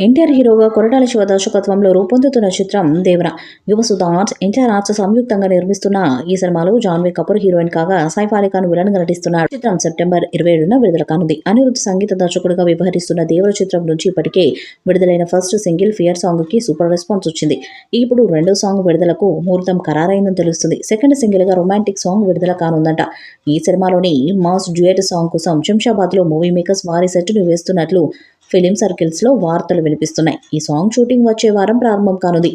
ఎన్టీఆర్ హీరోగా కొరటాల శివ దర్శకత్వంలో రూపొందుతున్న చిత్రం దేవర. యువసుధ ఆర్ట్స్, ఎన్టీఆర్ ఆర్ట్స్ సంయుక్తంగా నిర్మిస్తున్న ఈ సినిమాలో జాన్వీ కపూర్ హీరోయిన్ కాగా సైఫ్ అలీ ఖాన్ విలన్ గా నటిస్తున్నారు. చిత్రం సెప్టెంబర్ 27న విడుదల కానుంది. అనిరుద్ధ్ సంగీత దర్శకుడిగా వ్యవహరిస్తున్న దేవర చిత్రం నుంచి ఇప్పటికే విడుదలైన ఫస్ట్ సింగిల్ ఫియర్ సాంగ్ కి సూపర్ రెస్పాన్స్ వచ్చింది. ఇప్పుడు రెండో సాంగ్ విడుదలకు ముహూర్తం ఖరారైందని తెలుస్తుంది. సెకండ్ సింగిల్ గా రొమాంటిక్ సాంగ్ విడుదల కానుందంట. ఈ సినిమాలోని మాస్ డ్యూయట్ సాంగ్ కోసం శంషాబాద్ లో మూవీ మేకర్స్ భారీ సెట్ ను వేస్తున్నట్లు ఫిలిం సర్కిల్స్ లో వార్తలు వినిపిస్తున్నాయి. ఈ సాంగ్ షూటింగ్ వచ్చే వారం ప్రారంభం కానుంది.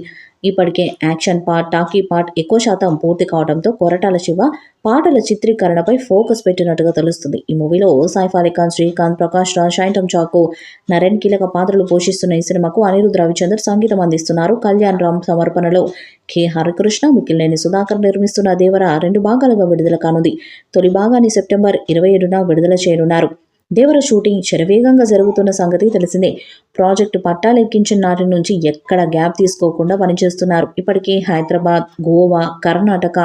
ఇప్పటికే యాక్షన్ పార్ట్, టాకీ పార్ట్ ఎక్కువ శాతం పూర్తి కావడంతో కొరటాల శివ పాటల చిత్రీకరణపై ఫోకస్ పెట్టినట్టుగా తెలుస్తుంది. ఈ మూవీలో సైఫ్ అలీ ఖాన్, శ్రీకాంత్, ప్రకాష్ రాజ్, షైంటమ్ చాకు, నరేన్ కీలక పాత్రలు పోషిస్తున్న ఈ సినిమాకు అనిరుద్ధ్ రవిచంద్ర సంగీతం అందిస్తున్నారు. కళ్యాణ్ రామ్ సమర్పణలో కె హరికృష్ణ, మిక్కిలినేని సుధాకర్ నిర్మిస్తున్న దేవర 2 భాగాలుగా విడుదల కానుంది. తొలి భాగాన్ని సెప్టెంబర్ 27న విడుదల చేయనున్నారు. దేవర షూటింగ్ శరవేగంగా జరుగుతున్న సంగతి తెలిసిందే. ప్రాజెక్టు పట్టాలెక్కించిన నాటి నుంచి ఎక్కడ గ్యాప్ తీసుకోకుండా పనిచేస్తున్నారు. ఇప్పటికే హైదరాబాద్, గోవా, కర్ణాటక,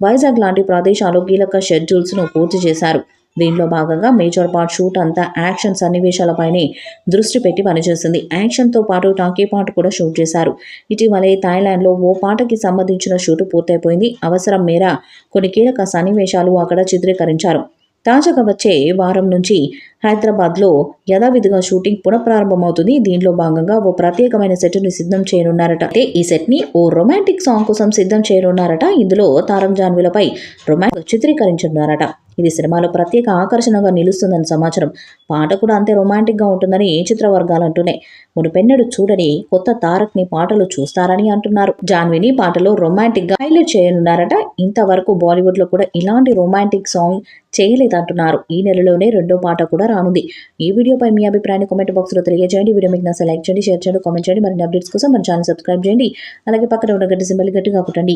వైజాగ్ లాంటి ప్రదేశాలు కీలక షెడ్యూల్స్ను పూర్తి చేశారు. దీనిలో భాగంగా మేజర్ పార్ట్ షూట్ అంతా యాక్షన్ సన్నివేశాలపైనే దృష్టి పెట్టి పనిచేసింది. యాక్షన్తో పాటు టాకీ పార్ట్ కూడా షూట్ చేశారు. ఇటీవలే థాయిలాండ్లో ఓ పాటకి సంబంధించిన షూట్ పూర్తయిపోయింది. అవసరం మేర కొన్ని కీలక సన్నివేశాలు అక్కడ చిత్రీకరించారు. తాజాగా వచ్చే వారం నుంచి హైదరాబాద్లో యథావిధిగా షూటింగ్ పునఃప్రారంభమవుతుంది. దీనిలో భాగంగా ఓ ప్రత్యేకమైన సెట్ని సిద్ధం చేయనున్నారట. అయితే ఈ సెట్ని ఓ రొమాంటిక్ సాంగ్ కోసం సిద్ధం చేయనున్నారట. ఇందులో తారక్ జాన్వీలపై రొమాంటిక్ చిత్రీకరించనున్నారట. ఇది సినిమాలో ప్రత్యేక ఆకర్షణగా నిలుస్తుందని సమాచారం. పాట కూడా అంతే రొమాంటిక్గా ఉంటుందని చిత్ర వర్గాలు అంటున్నాయి. మునుపెన్నడు చూడని కొత్త తారక్ని పాటలు చూస్తారని అంటున్నారు. జాన్వీని పాటలో రొమాంటిక్గా హైలైట్ చేయనున్నారట. ఇంతవరకు బాలీవుడ్లో కూడా ఇలాంటి రొమాంటిక్ సాంగ్ చేయలేదంటున్నారు. ఈ నెలలోనే రెండో పాట కూడా రానుంది. ఈ వీడియోపై మీ అభిప్రాయాన్ని కామెంట్ బాక్స్లో తెలియజేయండి. వీడియో మీకు నచ్చితే లైక్ చేయండి, షేర్ చేయండి, కామెంట్ చేయండి. మరిన్ని అప్డేట్స్ కోసం మన ఛానల్ సబ్స్క్రైబ్ చేయండి. అలాగే పక్కన ఉన్న గంట సింబల్ గట్టిగా కొట్టండి.